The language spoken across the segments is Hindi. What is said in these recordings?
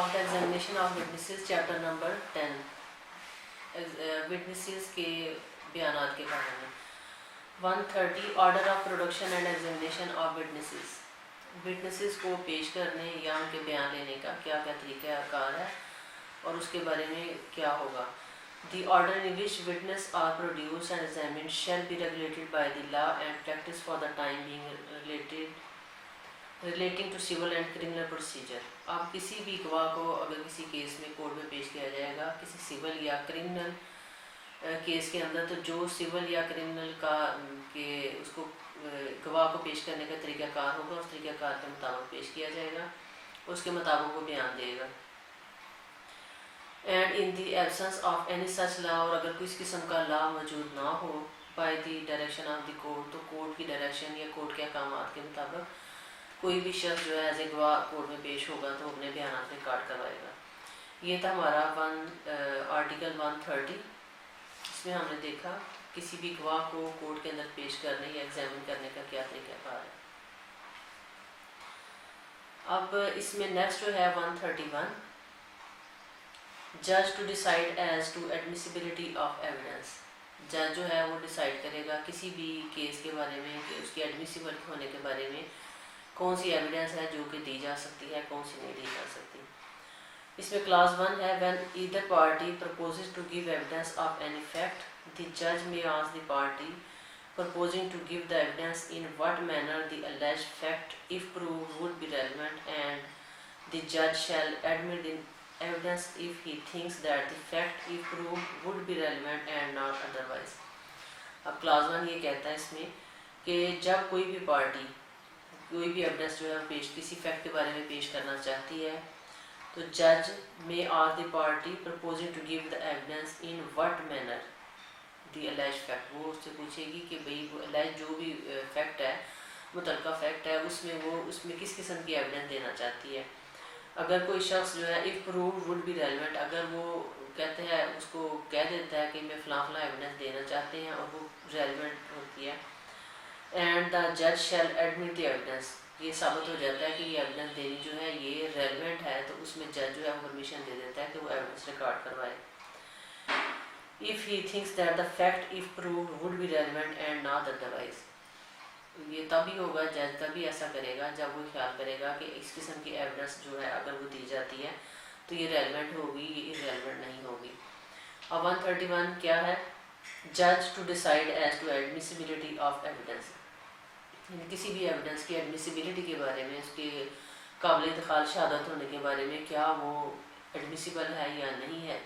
of the examination of witnesses, chapter number 10, witnesses के बयानात के बारे में। 130 order of production and examination of witnesses, witnesses को पेश करने या उनके बयान लेने का क्या क्या तरीक़ाकार है और उसके बारे में क्या होगा। The order in which witnesses are produced and examined shall be regulated by the law and practice for the time being relating to civil and criminal procedure। अब किसी भी गवाह को अगर किसी केस में कोर्ट में पेश किया जाएगा किसी सिविल या क्रिमिनल केस के अंदर, तो जो सिविल या क्रिमिनल का के उसको गवाह को पेश करने का तरीक़ाकार होगा उस तरीक़ाकार के मुताबिक पेश किया जाएगा, उसके मुताबिक वो बयान देगा। And in the absence of any such law, और अगर किसी किस्म का लॉ मौजूद ना हो, by the direction of the court, तो कोर्ट की डायरेक्शन या कोर्ट के अहकाम के मुताबिक कोई भी शख्स जो है एज ए गवाह कोर्ट में पेश होगा तो अपने बयान रिकॉर्ड करवाएगा। ये था हमारा आर्टिकल 130। इसमें हमने देखा किसी भी गवाह को कोर्ट के अंदर पेश करने या एग्जामिन करने का क्या तरीक़ाकार है। अब इसमें नेक्स्ट जो है 131, जज to decide as to admissibility of evidence. जज जो है वो डिसाइड करेगा किसी भी केस के बारे में कि उसकी एडमिसिबल होने के बारे में कौन सी एविडेंस है जो कि दी जा सकती है, कौन सी नहीं दी जा सकती। इसमें क्लास 1 है, when either party proposes to give evidence of any fact, the जज may ask the party proposing to give the evidence in what manner the alleged fact if proved would be relevant, and the judge shall admit the evidence if he thinks that the fact if proved would be relevant and not otherwise। अब क्लास 1 ये कहता है इसमें कि जब कोई भी पार्टी कोई भी एविडेंस जो है पेश किसी फैक्ट के बारे में पेश करना चाहती है, तो जज may ask the party proposing to give the evidence in what manner the alleged fact. वो उससे पूछेगी कि भाई वो alleged जो भी फैक्ट है, मुतलका फैक्ट है, उसमें किस किस्म की एविडेंस देना चाहती है। अगर कोई शख्स जो है if prove would be relevant, अगर वो कहते हैं उसको कह देता है कि मैं फ़लाँ एविडेंस देना चाहते हैं और वो रेलिवेंट होती है, एंड द जज शैल एडमिट द एविडेंस, ये साबित हो जाता है कि ये एविडेंस देनी जो है ये रेलिवेंट है, तो उसमें जज जो है परमिशन दे देता है कि वो एविडेंस रिकॉर्ड करवाए। If he thinks that the fact if proved would be relevant and not otherwise, ये तभी होगा, जज तभी ऐसा करेगा जब वो ख्याल करेगा कि इस किस्म की एविडेंस जो है अगर वो दी जाती है तो ये रेलिवेंट होगी, ये इररेलेवेंट नहीं होगी। अब 131 क्या है, जज to decide as to admissibility of evidence, किसी भी एविडेंस की एडमिसिबिलिटी के बारे में, उसके काबिल इंतकाल शहादत होने के बारे में क्या वो एडमिसिबल है या नहीं है,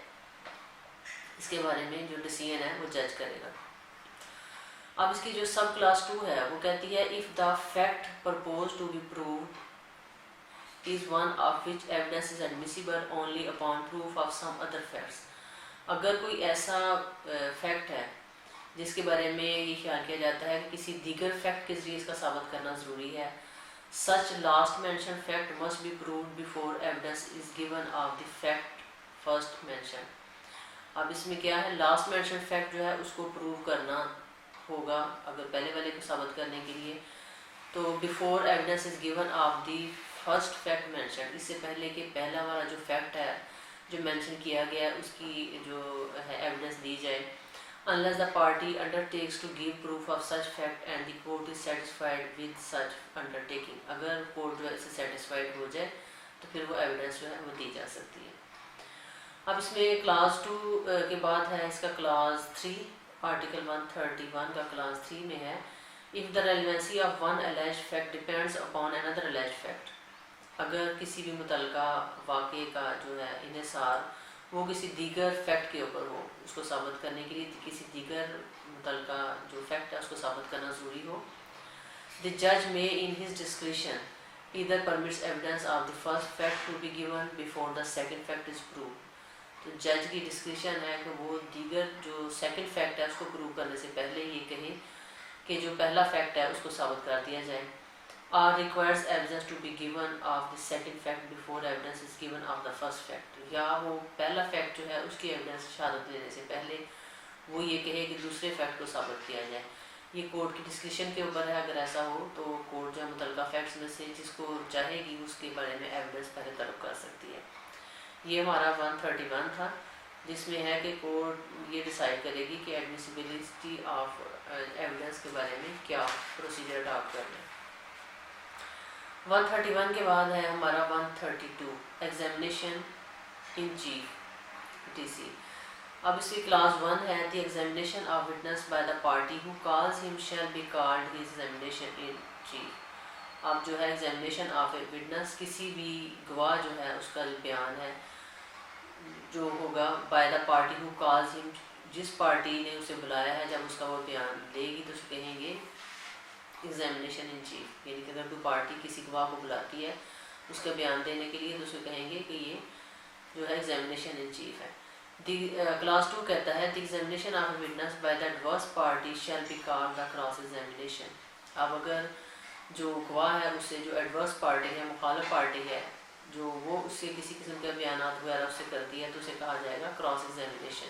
इसके बारे में जो डिसीजन है वो जज करेगा। अब इसकी जो सब क्लास 2 है वो कहती है if the fact propose to be proved is one of which evidence is admissible only upon proof of some other facts. अगर कोई ऐसा फैक्ट है जिसके बारे में ये ख्याल किया जाता है कि किसी दीगर फैक्ट के जरिए इसका साबित करना ज़रूरी है, such last mentioned fact must be proved before evidence is given of the fact first mentioned. अब इसमें क्या है, लास्ट मेंशन फैक्ट जो है उसको प्रूव करना होगा अगर पहले वाले को साबित करने के लिए, तो before evidence is given of the first fact mention, इससे पहले कि पहला वाला जो फैक्ट है जो मेंशन किया गया उसकी जो है एविडेंस दी जाए। Unless the party undertakes to give proof of such fact and the court is satisfied with such undertaking, अगर कोर्ट जो है इससे सेटिस्फाइड हो जाए तो फिर वो एविडेंस जो है वो दी जा सकती है। अब इसमें क्लास 2 के बाद है इसका क्लास 3, आर्टिकल 131 का क्लास 3 में है if the relevancy of one alleged fact depends upon another alleged fact, अगर किसी भी मुतलका वाक़े का जो है इन्हिसार वो किसी दीगर फैक्ट के ऊपर हो, उसको साबित करने के लिए किसी दीगर मुतलका जो फैक्ट है उसको साबित करना ज़रूरी हो। द जज may in his discretion either permits evidence of the first fact to be given before the second fact is prove, तो जज की डिस्क्रिशन है कि वो दीगर जो सेकंड फैक्ट है उसको प्रूव करने से पहले ये कहे कि जो पहला फैक्ट है उसको साबित कर दिया जाए। और requires evidence to be given of the second fact before evidence is given of the first fact, या वो पहला फैक्ट जो है उसकी एविडेंस शहादत लेने से पहले वो ये कहे कि दूसरे फैक्ट को साबित किया जाए। ये कोर्ट की डिस्क्रिप्शन के ऊपर है, अगर ऐसा हो तो कोर्ट जो मुतलका फैक्ट्स में से जिसको चाहेगी उसके बारे में एविडेंस पहले तलब कर सकती है। ये हमारा 131 था, जिसमें है कि कोर्ट ये डिसाइड करेगी कि एडमिसिबिलिटी ऑफ एविडेंस के बारे में क्या प्रोसीजर अडॉप्ट करना है। 131 के बाद है हमारा 132 एग्जामिनेशन इन चीफ टीसी। अब इसकी क्लास 1 है the examination of witness bye the party who calls him shall be called his examination in chief. अब जो है एग्जामिनेशन ऑफ ए विटनेस, किसी भी गवाह जो है उसका बयान है जो होगा bye the party who calls him, जिस पार्टी ने उसे बुलाया है जब उसका वो बयान देगी तो उसे कहेंगे एग्जामिनेशन इन चीफ। यानी कि अगर कोई पार्टी किसी गवाह को बुलाती है उसका बयान देने के लिए तो उसे कहेंगे कि ये जो है एग्जामिनेशन इन चीफ है। क्लास 2 कहता है the examination of a witness bye the adverse party shell be called the cross examination. अब अगर जो गवाह है उससे जो एडवर्स पार्टी है, मुखालिफ पार्टी है, जो वो उससे किसी किस्म के बयान वगैरह उससे करती है तो उसे कहा जाएगा क्रॉस एग्जामिनेशन।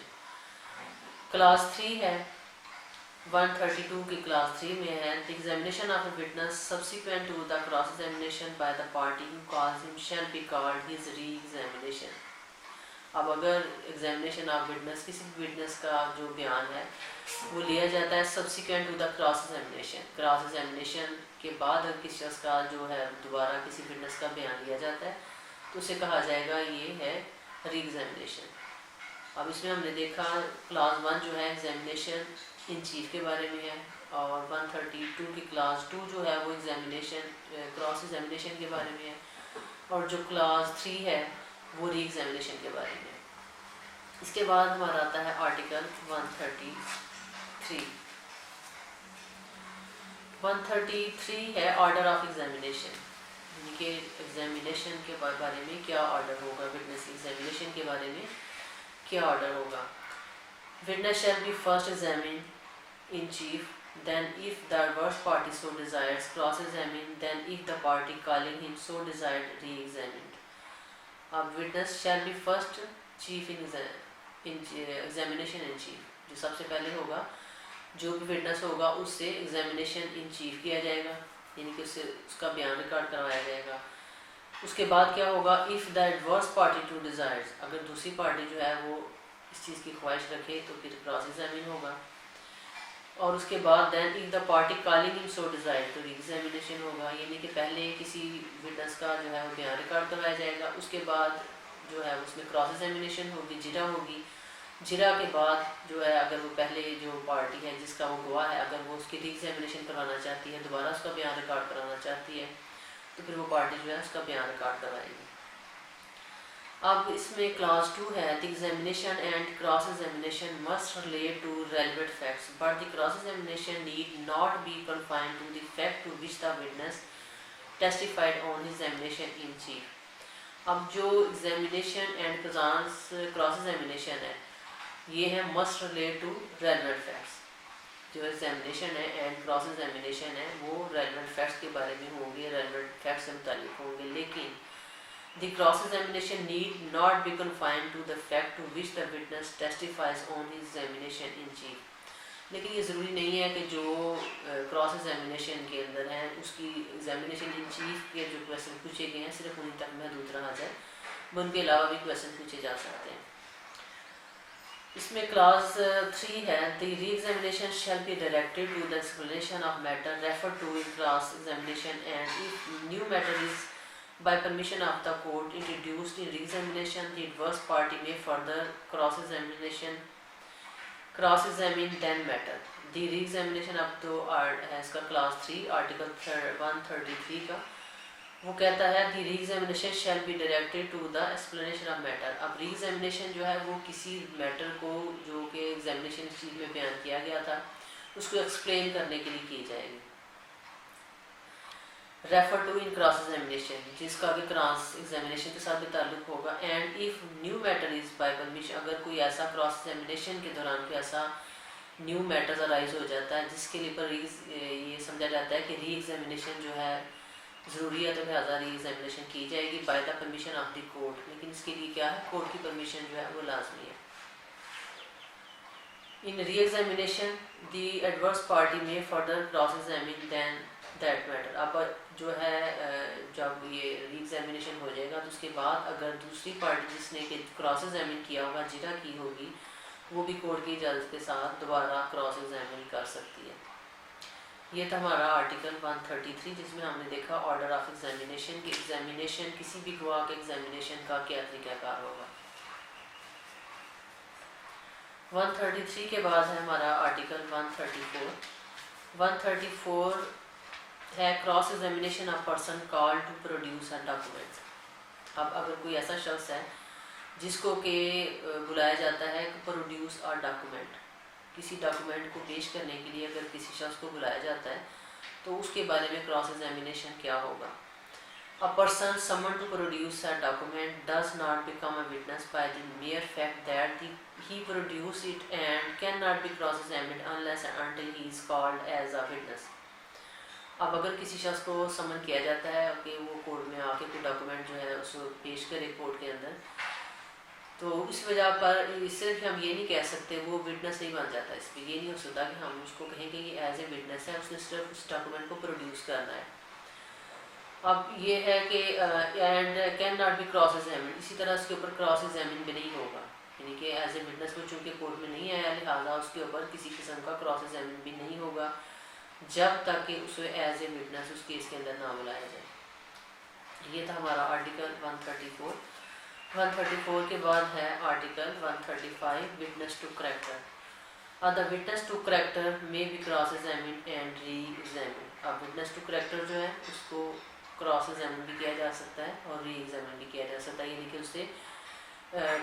क्लास 3 है 132 की क्लास 3 में है the examination of a witness subsequent to the cross examination by the party who calls him shall be called his re examination. अब अगर एग्जामिनेशन ऑफ विटनेस, किसी भी विटनेस का जो बयान है वो लिया जाता है subsequent to the cross examination, cross examination के बाद अगर किसी शख्स का जो है दोबारा किसी विटनेस का बयान लिया जाता है तो उसे कहा जाएगा ये है री एग्जामिनेशन। अब इसमें हमने देखा क्लास 1 जो है एग्जामिनेशन इन चीफ के बारे में है, और 132 की क्लास 2 जो है वो एग्जामिनेशन क्रॉस एग्जामिनेशन के बारे में है, और जो क्लास 3 है वो री एग्जामिनेशन के बारे में। इसके बाद हमारा आता है आर्टिकल 133। 133 है ऑर्डर ऑफ एग्जामिनेशन, यानी कि एग्जामिनेशन के बारे में क्या ऑर्डर होगा, विटनेस एग्जामिनेशन के बारे में क्या ऑर्डर होगा। Witness shall be first examine in chief, then if the adverse party so desires cross-examined, then if the party calling him so desired re-examined। अब witness shall be first chief in examination in chief, जो सबसे पहले होगा जो भी विटनेस होगा उससे एग्जामिनेशन इन चीफ किया जाएगा, यानी कि उससे उसका बयान रिकॉर्ड करवाया जाएगा। उसके बाद क्या होगा, if the adverse party to desires, अगर दूसरी पार्टी जो है वो इस चीज़ की ख्वाहिश रखे तो फिर क्रॉस एग्जामिन होगा। और उसके बाद then if the party calling him so desire तो री-एग्जामिनेशन होगा, यानी कि पहले किसी विटनेस का जो है वो बयान रिकॉर्ड करवाया जाएगा, उसके बाद जो है उसमें क्रॉस एग्जामिनेशन होगी, जिरा होगी। जिरा के बाद जो है अगर वो पहले जो पार्टी है जिसका वो गवाह है अगर वो उसकी री-एग्जामिनेशन करवाना चाहती है, दोबारा उसका बयान रिकॉर्ड कराना चाहती है तो फिर वो पार्टी जो है उसका बयान रिकॉर्ड करवाएगी। अब इसमें क्लास 2 है the examination and cross examination must relate to relevant facts but the cross examination need not be confined to the fact to which the witness testified on examination in chief. अब जो एग्जामिनेशन एंड क्रॉस एग्जामिनेशन है ये है must relate to relevant facts. जो एग्जामिनेशन है एंड क्रॉस एग्जामिनेशन है वो रेलेवेंट फैक्ट्स के बारे में होंगे, रेलेवेंट फैक्ट्स से मुताल्लिक होंगे, लेकिन the cross examination need not be confined to the fact to which the witness testifies on his examination in chief। लेकिन ये ज़रूरी नहीं है कि जो क्रॉस एग्जामिनेशन के अंदर है उसकी एग्जामिनेशन इन चीफ के जो क्वेश्चन पूछे गए हैं सिर्फ उन्हीं तक महदूद रहा जाए, उनके अलावा भी क्वेश्चन पूछे जा सकते हैं। इसमें क्लास 3 है the re examination shall be directed to the explanation of matter refer to in cross examination and if new matter is by permission of the court introduced in re-examination, the adverse party may further cross-examine then matter। The re-examination अब तो है इसका क्लास 3 आर्टिकल 133 का, वो कहता है the re-examination shall be directed to the explanation of matter। अब re-examination जो है वो किसी मैटर को जो कि एग्जामिनेशन चीज में बयान किया गया था उसको एक्सप्लेन करने के लिए की जाएगी। Refer to in cross examination जिसका भी क्रॉस एग्जामिनेशन के साथ भी ताल्लुक होगा, and if new matter is by permission, अगर कोई ऐसा क्रॉस एग्जामिनेशन के दौरान कोई ऐसा न्यू मैटर्स अराइज हो जाता है जिसके लिए पर ये समझा जाता है कि री एग्जामिनेशन जो है ज़रूरी है तो लिहाजा री एग्जामिनेशन की जाएगी by the permission of the court, लेकिन इसके लिए क्या है कोर्ट की परमिशन जो है वो लाजमी है। In re examination the adverse party में further cross examine then that matter. अब जो है जब ये री एग्जामिनेशन हो जाएगा तो उसके बाद अगर दूसरी पार्टी जिसने कि क्रॉस एग्जामिन किया होगा, जिरा की होगी, वो भी कोर्ट की इजाज़त के साथ दोबारा क्रॉस एग्जामिन कर सकती है। ये था हमारा आर्टिकल 133 जिसमें हमने देखा ऑर्डर ऑफ एग्जामिनेशन की एग्जामिनेशन किसी भी गवाह के एग्जामिनेशन का क्या तरीक़ाकार होगा। 133 के बाद है हमारा आर्टिकल 134। 134 है cross examination of person called to produce a documents. अब अगर कोई ऐसा शख्स है जिसको कि बुलाया जाता है कि प्रोड्यूस अ डॉक्यूमेंट, किसी डॉक्यूमेंट को पेश करने के लिए अगर किसी शख्स को बुलाया जाता है तो उसके बारे में क्रॉस एग्जामिनेशन क्या होगा। A person summoned to produce a document does not become a witness by the mere fact that he produced it and cannot be cross-examined unless and until he is called as a witness। अब अगर किसी शख्स को समन किया जाता है कि वो कोर्ट में आके कोई डॉक्यूमेंट जो है उसको पेश करे कोर्ट के अंदर, तो इस वजह पर इससे हम ये नहीं कह सकते वो विटनेस नहीं बन जाता। इस पर ये नहीं हो सकता कि हम उसको कहें कि ये एज ए विटनेस है, उसने सिर्फ उस डॉक्यूमेंट को प्रोड्यूस करना है। अब ये है कि and can not be cross examine, इसी तरह उसके ऊपर क्रॉस एग्जामिन भी नहीं होगा, यानी कि एज ए विटनेस वो चूँकि कोर्ट में नहीं आया लिहाजा उसके ऊपर किसी किस्म का क्रॉस एग्जामिन भी नहीं होगा जब तक कि उसे एज ए विटनेस उस केस के अंदर ना बुलाया जाए। ये था हमारा आर्टिकल 134। 134 के बाद है article 135 witness to character. The witness to character में भी cross examine and re examine. अब विटनेस टू करैक्टर जो है उसको क्रॉस एग्जामिन भी किया जा सकता है और री एग्जामिन भी किया जा सकता है, यानी कि उससे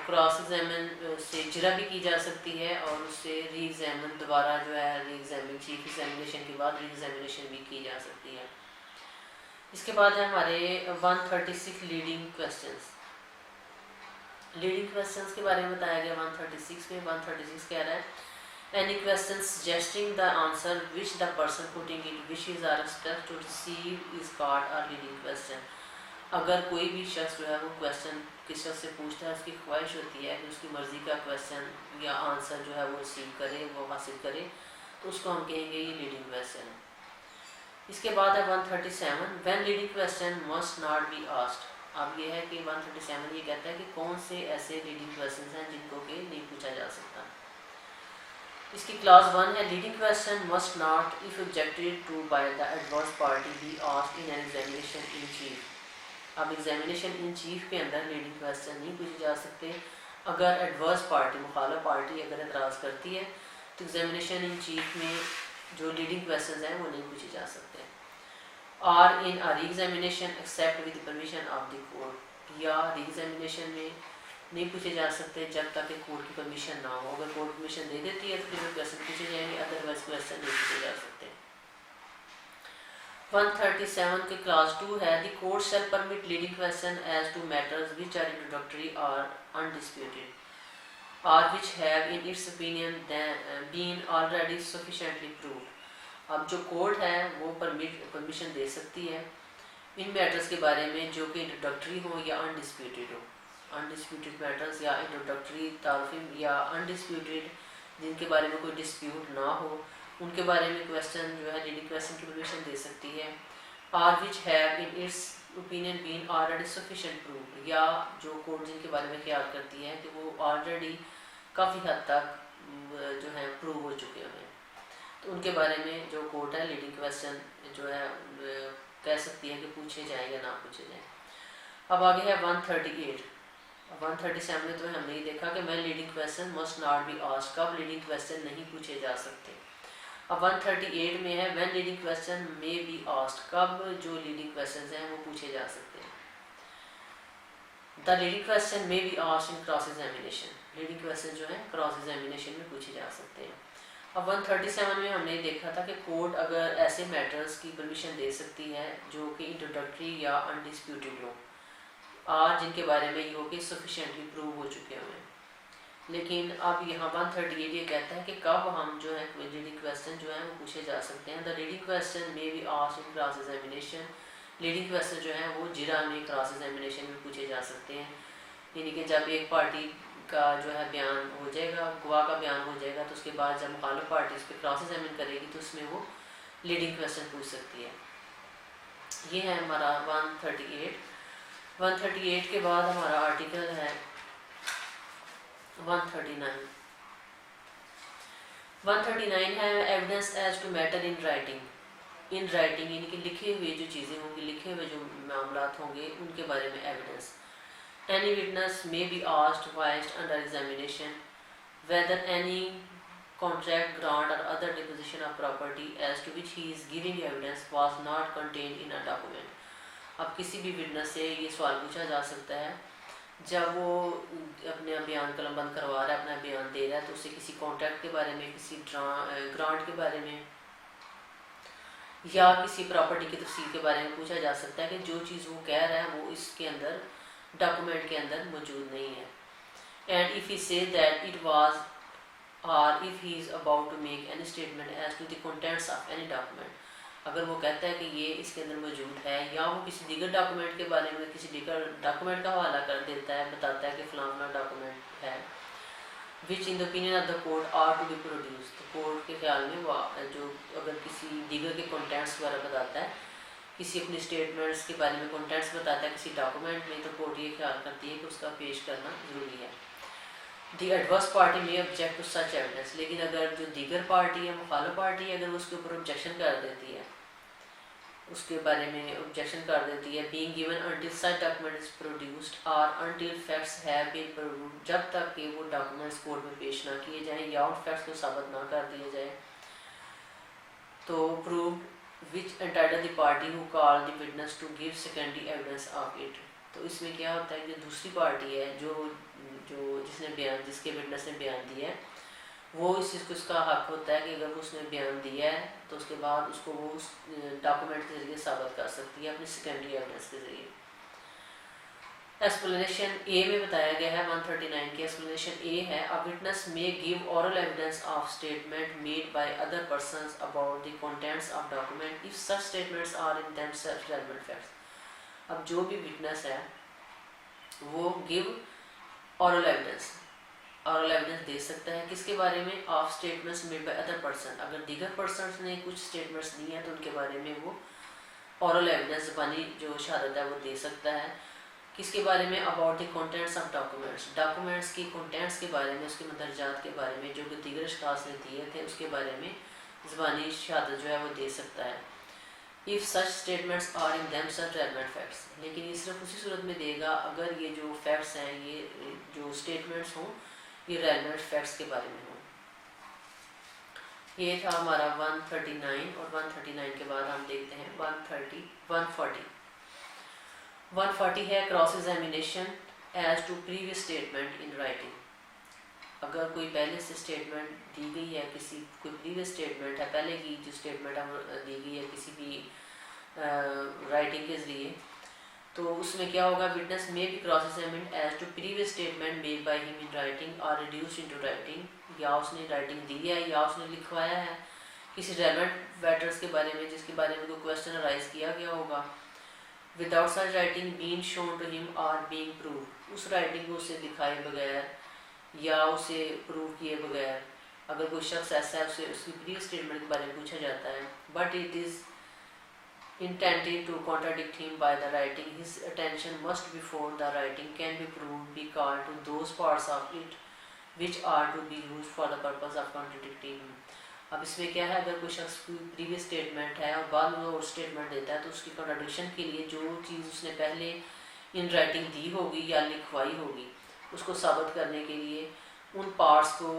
क्रॉस एग्जामिन से जिरा भी की जा सकती है और उससे री एग्जामिन दोबारा जो है री एग्जामिन चीफ एग्जामिनेशन के बाद री एग्जामिनेशन भी की जा सकती है। इसके बाद है हमारे 136 लीडिंग क्वेश्चंस। लीडिंग क्वेश्चंस के बारे में बताया गया 136 में। 136 कह रहा है any question suggesting the answer which the person putting it wishes or expects to receive is called a leading question। अगर कोई भी शख्स जो है वो क्वेश्चन किस शख्स से पूछता है, उसकी ख्वाहिश होती है कि उसकी मर्ज़ी का क्वेश्चन या आंसर जो है वो रिसीव करे, वो हासिल करे, तो उसको हम कहेंगे ये लीडिंग क्वेश्चन है। इसके बाद है 137 when leading question must not be asked. अब ये है कि 137 ये कहता है कि कौन से ऐसे लीडिंग क्वेश्चन हैं जिनको कि नहीं पूछा जा सकता। इसकी क्लास 1 है leading question must not if objected to by the adverse party be asked in an examination in chief. अब एग्जामिनेशन इन चीफ के अंदर लीडिंग क्वेश्चन नहीं पूछे जा सकते अगर एडवर्स पार्टी मुखालिफ पार्टी अगर एतराज़ करती है तो एग्जामिनेशन इन चीफ में जो लीडिंग क्वेश्चन हैं वो नहीं पूछे जा सकते। और in re examination except with permission of the court, या री एग्जामिनेशन में नहीं पूछे जा सकते जब तक कि कोर्ट की परमिशन ना हो। अगर कोर्ट परमिशन दे देती है तो फिर क्वेश्चन पूछे जाएंगे, अदरवाइज क्वेश्चन नहीं पूछे जा सकते। 137 के क्लास 2 है the court shall permit leading question as to matters which are introductory or undisputed or which have in its opinion been already sufficiently proved. अब जो कोर्ट है वो परमिशन दे सकती है इन मैटर्स के बारे में जो कि इंट्रोडक्टरी हो या अनडिस्प्यूटेड हो। अनडिस्प्यूटेड मैटर्स या इंट्रोडक्टरी तारफिम या अनडिस्प्यूटेड जिनके बारे में कोई डिस्प्यूट ना हो उनके बारे में क्वेश्चन जो है लीडिंग क्वेश्चन की परमिशन दे सकती है। और which have in its opinion been already sufficient prove, या जो कोर्ट जिनके बारे में ख्याल करती है कि वो ऑलरेडी काफ़ी हद तक जो है प्रूव हो चुके हैं, तो उनके बारे में जो कोर्ट है लीडिंग क्वेश्चन जो है कह सकती है कि पूछे जाए या ना पूछे जाए। अब आगे है 138। 137 में तो हमने ये देखा कि मैं leading question must not be asked, कब लीडिंग क्वेश्चन नहीं पूछे जा सकते। अब 138 में है when leading question may be asked, कब जो लीडिंग क्वेश्चंस हैं वो पूछे जा सकते हैं। The leading question may be asked in cross examination, leading question जो है क्रॉस एग्जामिनेशन में पूछे जा सकते हैं। अब 137 में हमने देखा था कि कोर्ट अगर ऐसे मैटर्स की परमिशन दे सकती है जो कि इंट्रोडक्टरी या अनडिस्प्यूटेड हो और जिनके बारे में ये हो कि सफिशिएंटली प्रूव हो चुके हुए हैं। लेकिन अब यहाँ 138 ये कहता है कि कब हम जो है लीडिंग क्वेश्चन जो है वो पूछे जा सकते हैं। The leading question may be asked in cross examination, leading question जो है वो जिरा में क्रॉस एग्जामिनेशन में पूछे जा सकते हैं, यानी कि जब एक पार्टी का जो है बयान हो जाएगा, गवाह का बयान हो जाएगा, तो उसके बाद जब मुखालिफ पार्टी उस पर क्रॉस एग्जामिन करेगी तो उसमें वो लीडिंग क्वेश्चन पूछ सकती है। ये है हमारा 138। 138 के बाद हमारा आर्टिकल है 139। 139 है evidence as to matter in writing. In writing यानी कि लिखे हुए जो चीज़ें होंगी, लिखे हुए जो मामलात होंगे, उनके बारे में evidence. Any witness may be asked wild under examination whether any contract, grant or other deposition of property as to which he is giving evidence was not contained in a document। अब किसी भी विटनेस से ये सवाल पूछा जा सकता है जब वो अपने बयान कलमबंद करवा रहा है, अपना बयान दे रहा है, तो उससे किसी कॉन्ट्रैक्ट के बारे में, किसी ग्रांट के बारे में या किसी प्रॉपर्टी की तफसील के बारे में पूछा जा सकता है कि जो चीज़ वो कह रहा है वो इसके अंदर डॉक्यूमेंट के अंदर मौजूद नहीं है। And if he say that it was or if he is about to make any statement as to the contents of any document, अगर वो कहता है कि ये इसके अंदर मौजूद है या वो किसी दीगर डॉक्यूमेंट के बारे में किसी दीगर डॉक्यूमेंट का हवाला कर देता है, बताता है कि फलाना डॉक्यूमेंट है which in the opinion of the court are to be produced, तो कोर्ट के ख्याल में वो जो अगर किसी दीगर के कंटेंट्स वगैरह बताता है, किसी अपनी स्टेटमेंट्स के बारे में कंटेंट्स बताता है किसी डॉक्यूमेंट में, तो कोर्ट ये ख्याल करती है कि उसका पेश करना ज़रूरी है। दी एडवर्स पार्टी में ऑब्जेक्ट टू सच एविडेंस, लेकिन अगर जो दीगर पार्टी है, मुखालिफ पार्टी है, अगर वो उसके ऊपर ऑब्जेक्शन कर देती है, उसके बारे में ऑब्जेक्शन कर देती है, being given until such document is produced और until facts have been proved, जब तक कि वो डॉक्यूमेंट्स कोर्ट में पेश ना किए जाएं या उन फैक्ट्स को साबित ना कर दिया जाए, तो proved which entitle the party who call the witness to give secondary evidence of it. तो इसमें क्या होता है कि दूसरी पार्टी है जो जिसने बयान, जिसके विटनेस ने बयान दिया है, वो इस चीज़ को उसका हक होता है कि अगर उसने बयान दिया है तो उसके बाद उसको वो उस डॉक्यूमेंट के जरिए साबित कर सकती है अपनी सेकेंडरी एविडेंस के जरिए। एक्सप्लेनेशन ए में बताया गया है 139 की एक्सप्लेनेशन ए है a witness may give oral evidence of statement made by other persons about the contents of document if such statements are in themselves relevant facts. अब जो भी विटनेस है वो गिव ऑरल एविडेंस दे सकता है किसके बारे में, of statements made by other person. अगर दीगर पर्सन्स ने कुछ स्टेटमेंट्स दी हैं तो उनके बारे में वो ऑरल एविडेंस ज़बानी जो शहादत है वो दे सकता है। किसके बारे में, about the contents of documents की कंटेंट्स के बारे में, उसके मंदरजात के बारे में जो कि दीगर अशखास ने दिए थे उसके बारे में ज़बानी शहादत जो है वो दे सकता है। If such statements are in themselves relevant facts, लेकिन ये सिर्फ उसी सूरत में देगा अगर ये जो फैक्ट्स हैं, ये जो स्टेटमेंट्स हों, ये रेलेवेंट फैक्ट्स के बारे में हों। ये था हमारा 139 और 139 के बाद हम देखते हैं 140। 140 है cross examination as to previous statement in writing. अगर कोई पहले से स्टेटमेंट दी गई है, किसी कोई प्रीवियस स्टेटमेंट है, पहले की जो स्टेटमेंट दी गई है किसी भी राइटिंग के ज़रिए, तो उसमें क्या होगा, विटनेस में भी cross examined as to previous statement made by him in writing or reduced into writing, या उसने राइटिंग दी है या उसने लिखवाया है किसी रेलेवेंट मैटर्स के बारे में जिसके बारे में कोई क्वेश्चन अराइज किया गया होगा, without such writing being shown to him or being prove, उस राइटिंग को उसे दिखाए बगैर या उसे प्रूव किए बगैर अगर कोई शख्स ऐसा है उसे उसकी प्रीवियस स्टेटमेंट के बारे में पूछा जाता है, but it is intended to contradict him by the writing, his attention must before the writing can be proved be called to those parts of it which are to be used for the purpose of contradicting him। अब इसमें क्या है, अगर कोई शख्स की प्रीवियस स्टेटमेंट है और बाद में और स्टेटमेंट देता है तो उसकी कॉन्ट्रडिक्शन के लिए जो चीज़ उसने पहले इन राइटिंग दी होगी या लिखवाई होगी उसको साबित करने के लिए उन पार्ट्स को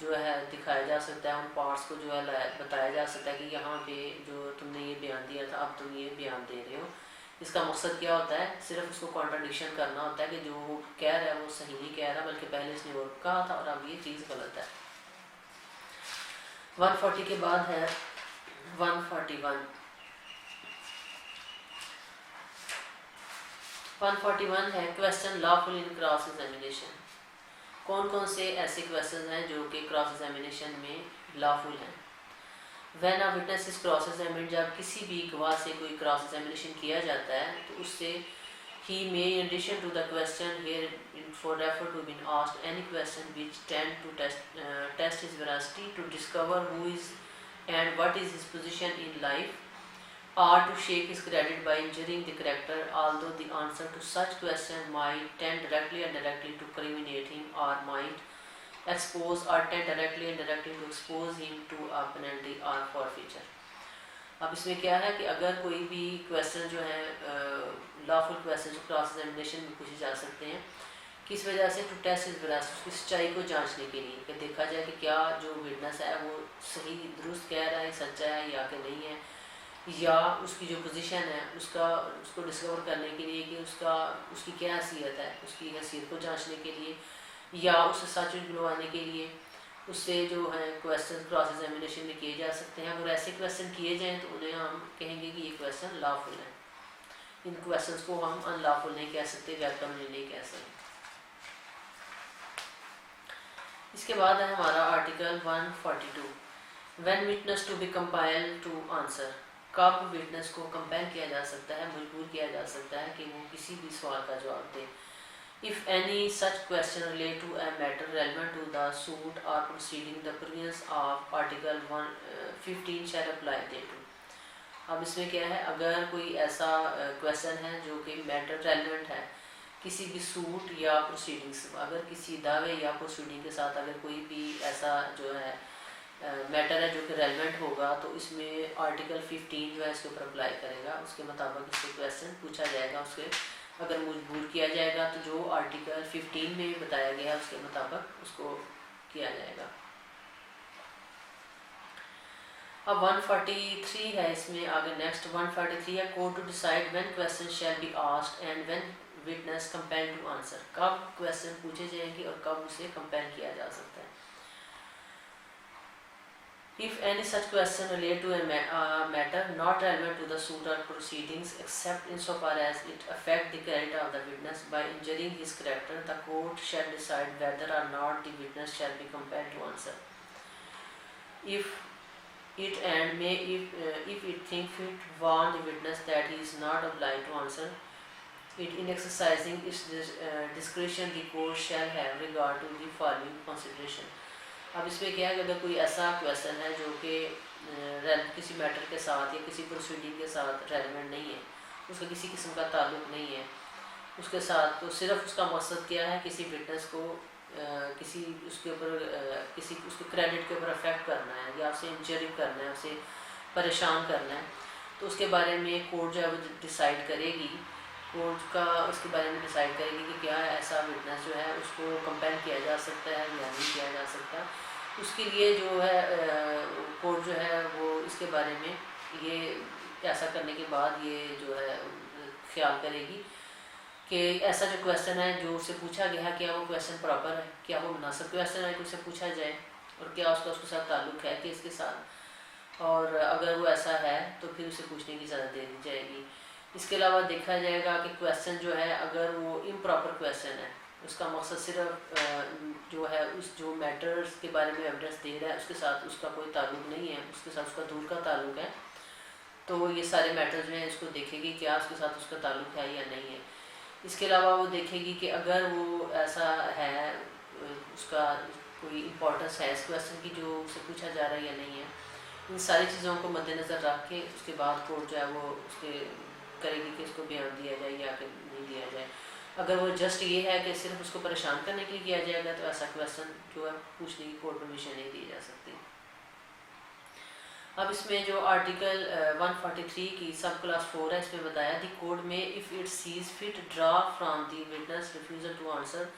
जो है दिखाया जा सकता है, उन पार्ट्स को जो है बताया जा सकता है कि यहाँ पे जो तुमने ये बयान दिया था अब तुम ये बयान दे रहे हो। इसका मकसद क्या होता है, सिर्फ उसको कॉन्ट्रडिक्शन करना होता है कि जो वो कह रहा है वो सही नहीं कह रहा, बल्कि पहले इसने वो कहा था और अब ये चीज़ गलत है। 140 के बाद है 141। 141 है क्वेश्चन लॉफुल इन क्रॉस एग्जामिनेशन। कौन कौन से ऐसे क्वेश्चन हैं जो कि क्रॉस एग्जामिनेशन में लॉफुल हैं। When a witness is cross examined, जब किसी भी गवाह से कोई क्रॉस एग्जामिनेशन किया जाता है तो उससे ही may in addition to the question here for refer to been asked any question which tend to test his veracity to discover who is and what is his position in life or to shake his credit by injuring the character, although the answer to such question might tend directly or indirectly to criminate him, or might expose or tend directly and indirectly to expose him to a penalty or forfeiture. अब इसमें क्या है कि अगर कोई भी क्वेश्चन जो है लॉफुल क्वेश्चन जो क्रॉस एग्जामिनेशन में पूछे जा सकते हैं, किस वजह से, टू टेस्ट हिज वेरासिटी, उसकी सच्चाई को जांचने के लिए, कि देखा जाए कि क्या जो विटनेस है वो सही दुरुस्त कह रहा है, सच्चा है या कि नहीं है, या उसकी जो पोजीशन है उसको डिस्कवर करने के लिए कि उसकी क्या हैसियत है, उसकी हैसियत को जांचने के लिए, या उसे सच बुलवाने के लिए उससे जो है क्वेश्चन क्रॉस एग्जामिनेशन में किए जा सकते हैं। अगर ऐसे क्वेश्चन किए जाएँ तो उन्हें हम कहेंगे कि ये क्वेश्चन लॉफुल है। इन क्वेश्चंस को हम अनलॉफुल नहीं कह सकते, गैर कानूनी नहीं कह सकते। इसके बाद है हमारा article 142, when witness to be compile to answer, कब विटनेस को कंपेल किया जा सकता है, मजबूर किया जा सकता है कि वो किसी भी सवाल का जवाब दे। If any such question relate to a matter relevant to the suit और proceeding, the provisions of article 115 shall apply thereto. अब इसमें क्या है, अगर कोई ऐसा क्वेश्चन है जो कि मैटर रेलेवेंट है किसी भी सूट या प्रोसीडिंग्स, अगर किसी दावे या प्रोसीडिंग के साथ अगर कोई भी ऐसा जो है मैटर है जो कि रेलेवेंट होगा, तो इसमें आर्टिकल 15 जो है इसके ऊपर अप्लाई करेगा। उसके मुताबिक इससे क्वेश्चन पूछा जाएगा। उसके अगर मजबूर किया जाएगा तो जो आर्टिकल 15 में बताया गया उसके मुताबिक उसको किया जाएगा। अब 143 है, इसमें आगे नेक्स्ट 143 है, court to decide when question shall be asked and when witness compelled to answer, कब क्वेश्चन पूछे जाएंगे और कब उसे कंपेल किया जा सकता है। If any such question relate to a matter not relevant to the suit or proceedings except insofar as it affect the character of the witness by injuring his character, the court shall decide whether or not the witness shall be compelled to answer. If it and may if it think fit, warn the witness that he is not obliged to answer it. In exercising its discretion, the court shall have regard to the following consideration. अब इसमें क्या है कि अगर कोई ऐसा क्वेश्चन है जो कि किसी मैटर के साथ या किसी प्रोसीडिंग के साथ रेलेवेंट नहीं है, उसका किसी किस्म का ताल्लुक नहीं है उसके साथ, तो सिर्फ उसका मकसद क्या है, किसी विटनेस को किसी उसके ऊपर किसी उसके क्रेडिट के ऊपर अफेक्ट करना है या उसे इंजरी करना है, उसे परेशान करना है, तो उसके बारे में कोर्ट जो है वो डिसाइड करेगी। कोर्ट का उसके बारे में डिसाइड करेगी कि क्या ऐसा विटनेस जो है उसको कंपेल किया जा सकता है या नहीं किया जा सकता। उसके लिए जो है कोर्ट जो है वो इसके बारे में ये ऐसा करने के बाद ये जो है ख्याल करेगी कि ऐसा जो क्वेश्चन है जो उससे पूछा गया है, क्या वो क्वेश्चन प्रॉपर है, क्या वो मुनासिब क्वेश्चन है कि उससे पूछा जाए, और क्या उसके साथ ताल्लुक़ है केस के साथ, और अगर वो ऐसा है तो फिर उसे पूछने की इजाज़त दे दी जाएगी। इसके अलावा देखा जाएगा कि क्वेश्चन जो है अगर वो इम्प्रॉपर क्वेश्चन है, उसका मकसद सिर्फ जो है उस जो मैटर्स के बारे में एविडेंस दे रहा है उसके साथ उसका कोई ताल्लुक नहीं है, उसके साथ उसका दूर का ताल्लुक है, तो ये सारे मैटर्स जो हैं इसको देखेगी क्या उसके साथ उसका ताल्लुक है या नहीं है। इसके अलावा वो देखेगी कि अगर वो ऐसा है उसका कोई इम्पोर्टेंस है इस क्वेश्चन की जो उससे पूछा जा रहा है या नहीं है। इन सारी चीज़ों को मद्देनज़र रख के उसके बाद कोर्ट जो है वो उसके करेगी कि इसको बयान दिया जाए या कि नहीं दिया जाए। अगर वो जस्ट ये है कि सिर्फ उसको परेशान करने के लिए किया जाएगा तो ऐसा क्वेश्चन जो है पूछने की कोर्ट परमिशन नहीं दी जा सकती। अब इसमें जो आर्टिकल 143 की सब क्लास 4 है, इसमें बताया the court may if it sees fit draw from the witness refusal to answer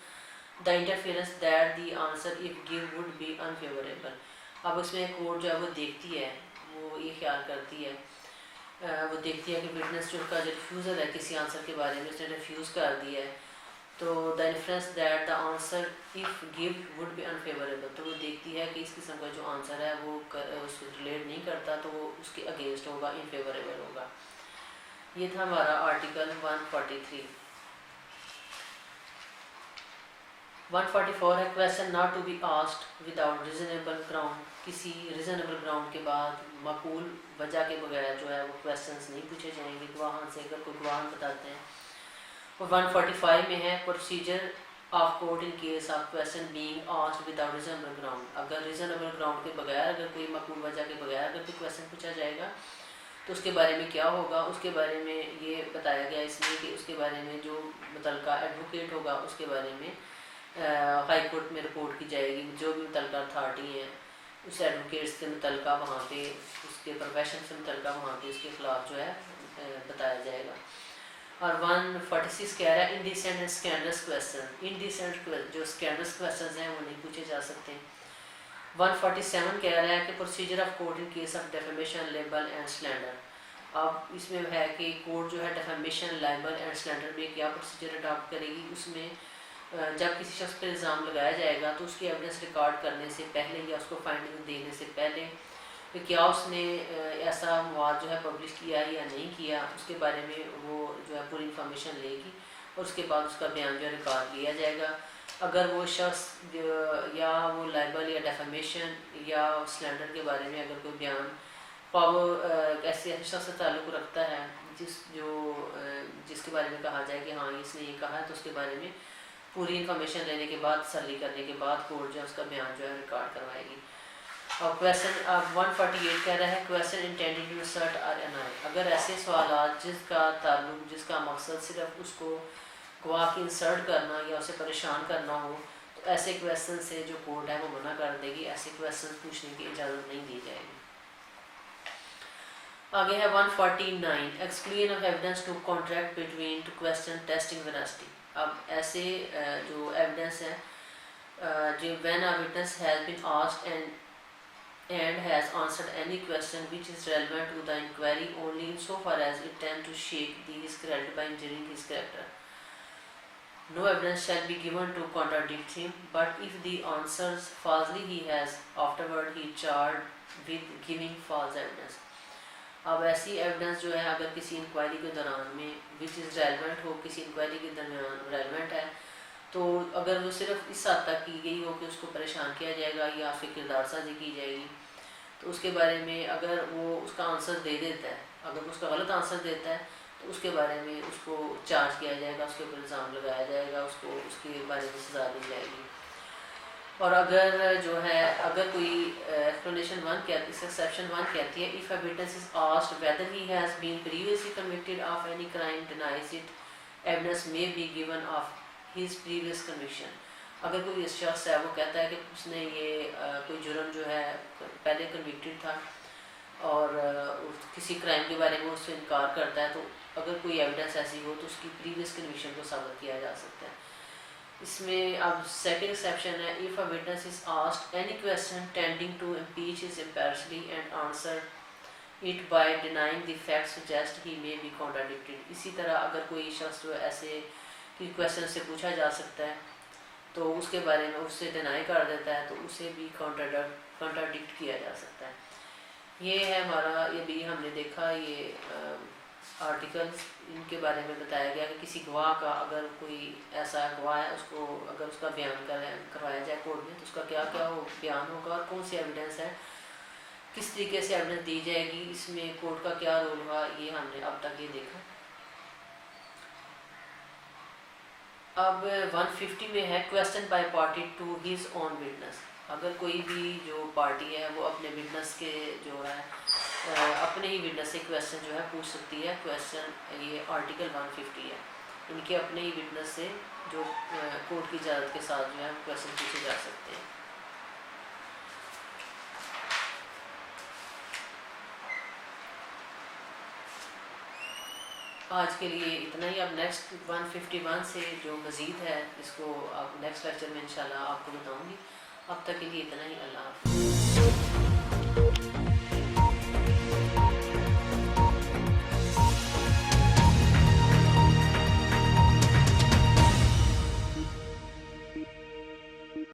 the interference that the answer if give would be unfavourable. अब इसमें कोर्ट जो है वो देखती है, वो ये ख्याल करती है, वो देखती है कि विटनेस जो का जो रिफ्यूज़ल है किसी आंसर के बारे में उसने रिफ्यूज़ कर दिया है, तो the inference that the answer if give would be unfavourable, तो वो देखती है कि इस किस्म का जो आंसर है वो उससे रिलेट नहीं करता तो वो उसके अगेंस्ट होगा, इनफेवरेबल होगा। ये था हमारा आर्टिकल 143। 144 है question not to be asked without reasonable ground, किसी रीजनेबल ग्राउंड के बाद मकबूल वजह के बगैर जो है वो क्वेश्चंस नहीं पूछे जाएंगे गवाहान से, अगर कोई गवाहान बताते हैं। और 145 में है procedure of court in case of question being asked without reasonable ground, अगर रीजनेबल ग्राउंड के बगैर, अगर कोई मकबूल वजह के बगैर अगर कोई क्वेश्चन पूछा जाएगा तो उसके बारे में क्या होगा, उसके बारे में ये बताया गया इसमें कि उसके बारे में जो मुतलका एडवोकेट होगा उसके बारे में हाई कोर्ट में रिपोर्ट की जाएगी। जो भी मुतलका अथॉरिटी है उस एडवोकेट से मुतलका वहाँ पे उसके प्रोफेशन से मुतलका वहाँ पे उसके खिलाफ जो है बताया जाएगा। और 146 कह रहा है indecent and scandalous question. Indecent जो स्कैंडलस क्वेश्चन हैं वो नहीं पूछे जा सकते। 147 कह रहा है कि procedure of court in case of defamation, label and slander. अब इसमें है कि कोर्ट जो है डेफेमेशन, लाइबल एंड स्लैंडर में क्या प्रोसीजर अडॉप्ट करेगी। उसमें जब किसी शख्स पर इल्ज़ाम लगाया जाएगा तो उसकी एविडेंस रिकॉर्ड करने से पहले या उसको फाइंडिंग देने से पहले कि क्या उसने ऐसा मवाद जो है पब्लिश किया या नहीं किया, उसके बारे में वो जो है पूरी इंफॉर्मेशन लेगी और उसके बाद उसका बयान जो है रिकॉर्ड किया जाएगा। अगर वो शख्स या वो लाइबल या डेफेमेशन या स्लैंडर के बारे में अगर कोई बयान पावर ऐसे शख्स से ताल्लुक़ रखता है जिसके बारे में कहा जाए कि हाँ इसने ये कहा है, तो उसके बारे में पूरी इंफॉर्मेशन लेने के बाद, तसल्ली करने के बाद कोर्ट जो है उसका बयान जो है रिकॉर्ड करवाएगी। और क्वेश्चन 148 कह रहा है क्वेश्चन इंटेंडेड टू असर्ट और एनाई। अगर ऐसे सवाल जिसका ताल्लुक, जिसका मकसद सिर्फ उसको गवाह की इंसर्ट करना या उसे परेशान करना हो, तो ऐसे क्वेश्चन से जो कोर्ट है वो मना कर देगी, ऐसे क्वेश्चन पूछने की इजाज़त नहीं दी जाएगी। आगे है 149 explain of evidence to contract between two question testing veracity. अब ऐसे जो एविडेंस है जो when a witness has been asked and has answered any question which is relevant to the inquiry only insofar as it tends to shake his credit by injuring his character. No evidence shall be given to contradict him, but if the answers falsely he has afterward he charged with giving false evidence. अब ऐसी एविडेंस जो है अगर किसी इंक्वायरी के दौरान में विच इज़ रेलिवेंट हो, किसी इंक्वायरी के दरमियान रेलिवेंट है, तो अगर वो सिर्फ इस हद तक की गई हो कि उसको परेशान किया जाएगा या उसकी किरदार साजी की जाएगी, तो उसके बारे में अगर वो उसका आंसर दे देता है, अगर उसका गलत आंसर देता है तो उसके बारे में उसको चार्ज किया जाएगा, उसके ऊपर इल्ज़ाम लगाया जाएगा, उसको उसके बारे में सज़ा दी जाएगी। और अगर जो है अगर कोई एक्सप्लेनेशन 1 कहती है, एक्सेप्शन 1 कहती है if a witness is asked whether he has been previously convicted of any crime denies it, evidence may be given of his previous conviction. अगर कोई शख्स है वो कहता है कि उसने ये कोई जुर्म जो है पहले कन्विक्टेड था और किसी क्राइम के बारे में उससे इनकार करता है, तो अगर कोई एविडेंस ऐसी हो तो उसकी प्रीवियस कन्विक्शन को साबित किया जा सकता है। इसमें अब सेकंड एक्सेप्शन है if a witness is asked any question tending to impeach his imparity and answer it by denying the fact suggest he may be contradicted. इसी तरह अगर कोई शख्स जो ऐसे कि क्वेश्चन से पूछा जा सकता है तो उसके बारे में उससे डिनाई कर देता है, तो उसे भी कॉन्ट्राडिक्ट किया जा सकता है। ये है हमारा, ये भी हमने देखा ये आर्टिकल्स, इनके बारे में बताया गया कि किसी गवाह का अगर कोई ऐसा गवाह है उसको अगर उसका बयान करवाया जाए कोर्ट में तो उसका क्या क्या हो बयान होगा और कौन सी एविडेंस है, किस तरीके से एविडेंस दी जाएगी, इसमें कोर्ट का क्या रोल होगा, ये हमने अब तक ये देखा। अब 150 में है question by party to his own witness. अगर कोई भी जो पार्टी है वो अपने विटनेस के जो है अपने ही विटनेस से क्वेश्चन जो है पूछ सकती है। क्वेश्चन ये आर्टिकल 150 है, इनके अपने ही विटनेस से जो कोर्ट की इजाज़त के साथ जो है क्वेश्चन पूछे जा सकते हैं। आज के लिए इतना ही। अब नेक्स्ट 151 से जो मज़ीद है इसको आप नेक्स्ट लेक्चर में इंशाल्लाह आपको बताऊंगी। अब तक के लिए इतना ही। अल्लाह हाफ़िज़।